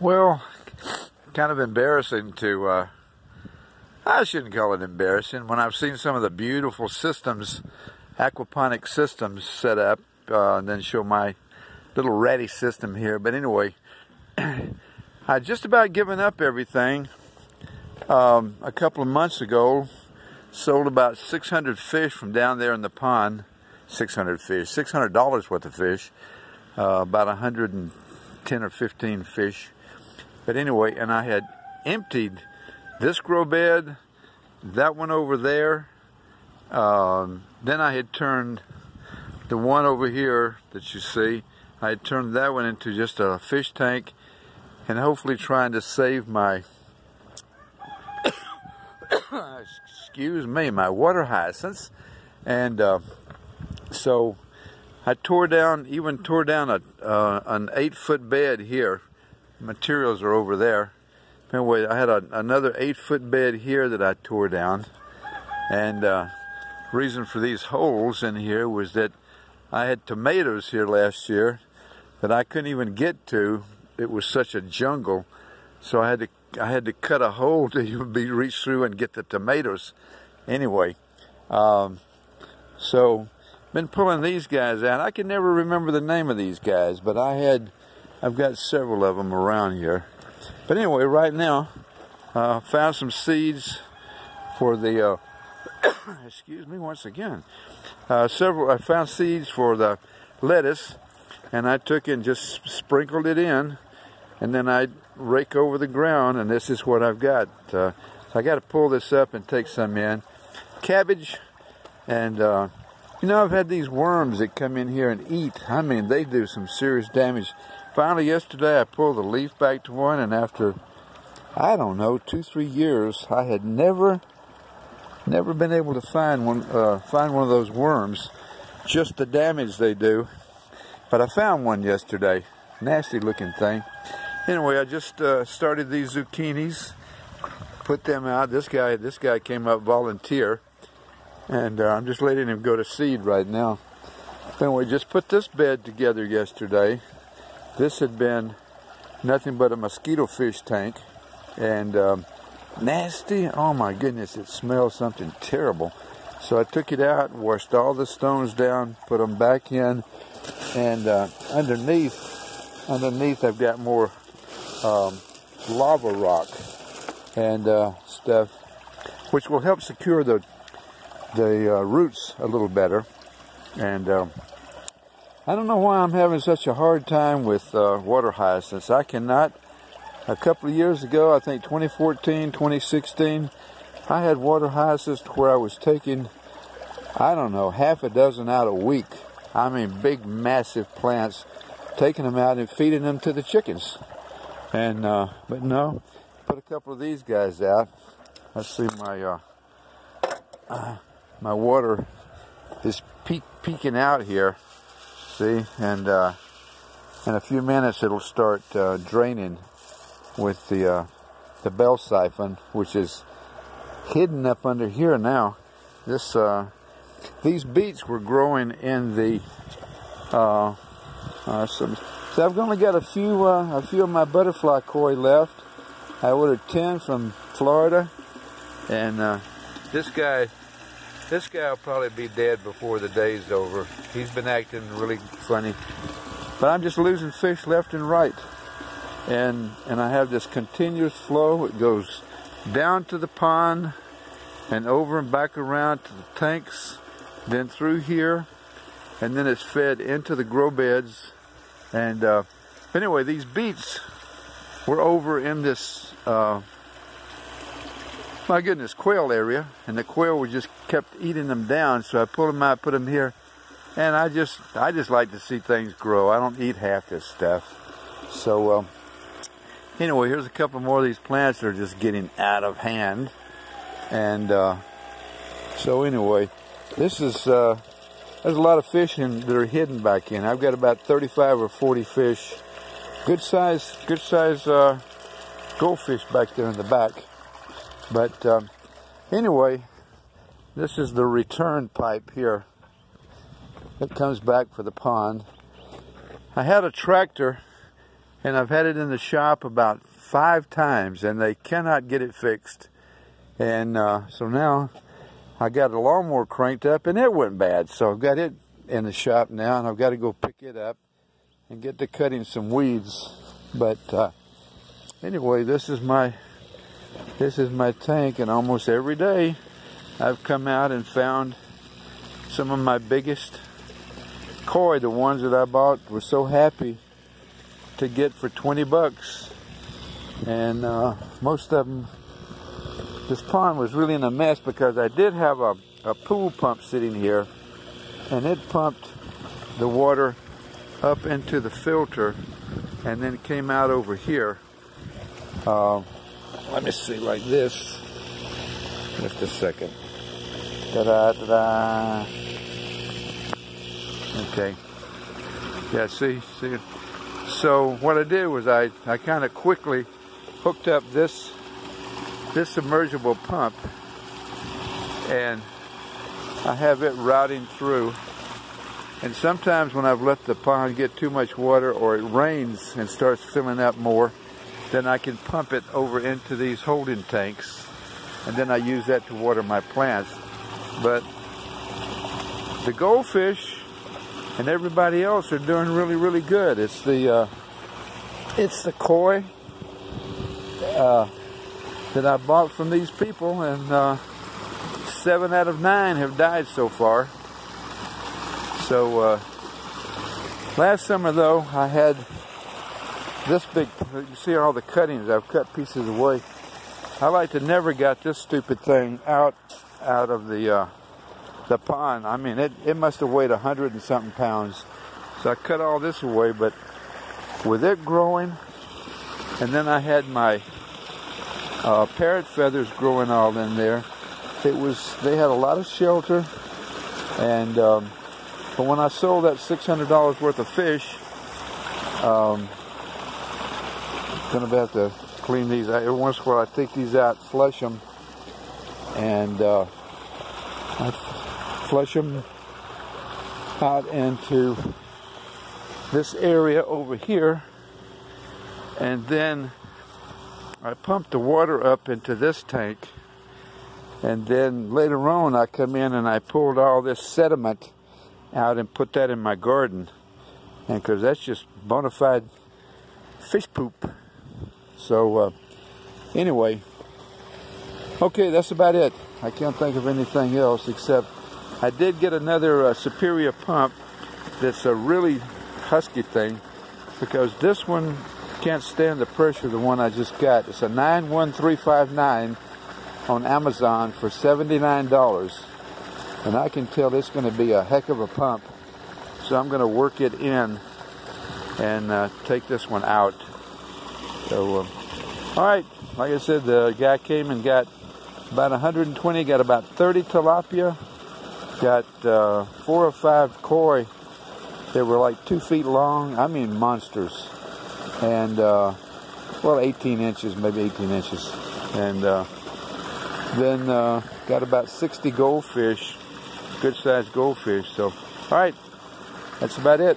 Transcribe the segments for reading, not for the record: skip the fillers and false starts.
Well, kind of embarrassing to, I shouldn't call it embarrassing, when I've seen some of the beautiful systems, aquaponic systems set up, and then show my little ratty system here. But anyway, I just about given up everything. A couple of months ago, sold about 600 fish from down there in the pond. 600 fish, $600 worth of fish, about 110 or 15 fish. But anyway, and I had emptied this grow bed, that one over there. Then I had turned the one over here that you see, I had turned that one into just a fish tank, and hopefully trying to save my, excuse me, my water hyacinths. And so I even tore down an 8-foot bed here. Materials are over there. Anyway, I had another 8-foot bed here that I tore down. And reason for these holes in here was that I had tomatoes here last year that I couldn't even get to. It was such a jungle. So I had to cut a hole to even be reached through and get the tomatoes. Anyway, so been pulling these guys out. I can never remember the name of these guys, but I've got several of them around here. But anyway, right now, found some seeds for the, excuse me once again, I found seeds for the lettuce, and I took and just sprinkled it in, and then I rake over the ground, and this is what I've got. So I got to pull this up and take some in. Cabbage, and you know, I've had these worms that come in here and eat. I mean, they do some serious damage. Finally, yesterday, I pulled the leaf back to one, and after, I don't know, 2-3 years, I had never been able to find one of those worms. Just the damage they do. But I found one yesterday. Nasty looking thing. Anyway, I just started these zucchinis. Put them out. This guy came up volunteer, and I'm just letting him go to seed right now. Anyway, just put this bed together yesterday. This had been nothing but a mosquito fish tank, and nasty. Oh my goodness, it smells something terrible. So I took it out, washed all the stones down, put them back in, and underneath I've got more lava rock and stuff, which will help secure the roots a little better. And I don't know why I'm having such a hard time with water hyacinths. I cannot. A couple of years ago, I think 2014, 2016, I had water hyacinths where I was taking, I don't know, half a dozen out a week. I mean, big, massive plants, taking them out and feeding them to the chickens. And but no, put a couple of these guys out. Let's see, my water is peeking out here. See, and in a few minutes it'll start draining with the bell siphon, which is hidden up under here now. These beets were growing in the so I've only got a few of my butterfly koi left. I ordered 10 from Florida, and this guy will probably be dead before the day's over. He's been acting really funny, but I'm just losing fish left and right. And I have this continuous flow. It goes down to the pond and over and back around to the tanks, then through here, and then it's fed into the grow beds. And anyway, these beets were over in this, my goodness, quail area, and the quail were just kept eating them down. So I pulled them out, put them here, and I just like to see things grow. I don't eat half this stuff. So anyway, here's a couple more of these plants that are just getting out of hand. And so anyway, this is there's a lot of fish that are hidden back in. I've got about 35 or 40 fish, good size goldfish back there in the back. But anyway, this is the return pipe here that comes back for the pond. I had a tractor and I've had it in the shop about 5 times, and they cannot get it fixed. And so now I got a lawnmower cranked up, and it went bad. So I've got it in the shop now, and I've got to go pick it up and get to cutting some weeds. But anyway, this is my tank, and almost every day I've come out and found some of my biggest koi, the ones that I bought, was so happy to get for 20 bucks. And most of them, this pond was really in a mess because I did have a pool pump sitting here, and it pumped the water up into the filter and then it came out over here. Let me see, like this. Just a second. Ta-da, ta-da. Okay. Yeah, see. So what I did was I kind of quickly hooked up this submersible pump, and I have it routing through. And sometimes when I've let the pond get too much water, or it rains and starts filling up more, then I can pump it over into these holding tanks, and then I use that to water my plants. But the goldfish and everybody else are doing really, really good. It's the koi that I bought from these people, and 7 out of 9 have died so far. So last summer though, I had this big, you see all the cuttings, I've cut pieces away. I like to never got this stupid thing out of the pond. I mean, it must have weighed 100 and something pounds. So I cut all this away, but with it growing, and then I had my parrot feathers growing all in there. They had a lot of shelter, and but when I sold that $600 worth of fish, gonna have to clean these out. Every once in a while I take these out, flush them, and I flush them out into this area over here, and then I pump the water up into this tank, and then later on I come in and I pulled all this sediment out and put that in my garden, and because that's just bona fide fish poop. So anyway, okay, that's about it. I can't think of anything else, except I did get another Superior pump that's a really husky thing, because this one can't stand the pressure of the one I just got. It's a 91359 on Amazon for $79. And I can tell it's going to be a heck of a pump. So I'm going to work it in and take this one out. So, alright, like I said, the guy came and got about 120, got about 30 tilapia, got 4 or 5 koi. They were like 2 feet long, I mean monsters. And, well, 18 inches, maybe 18 inches. And then got about 60 goldfish, good sized goldfish. So, alright, that's about it.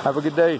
Have a good day.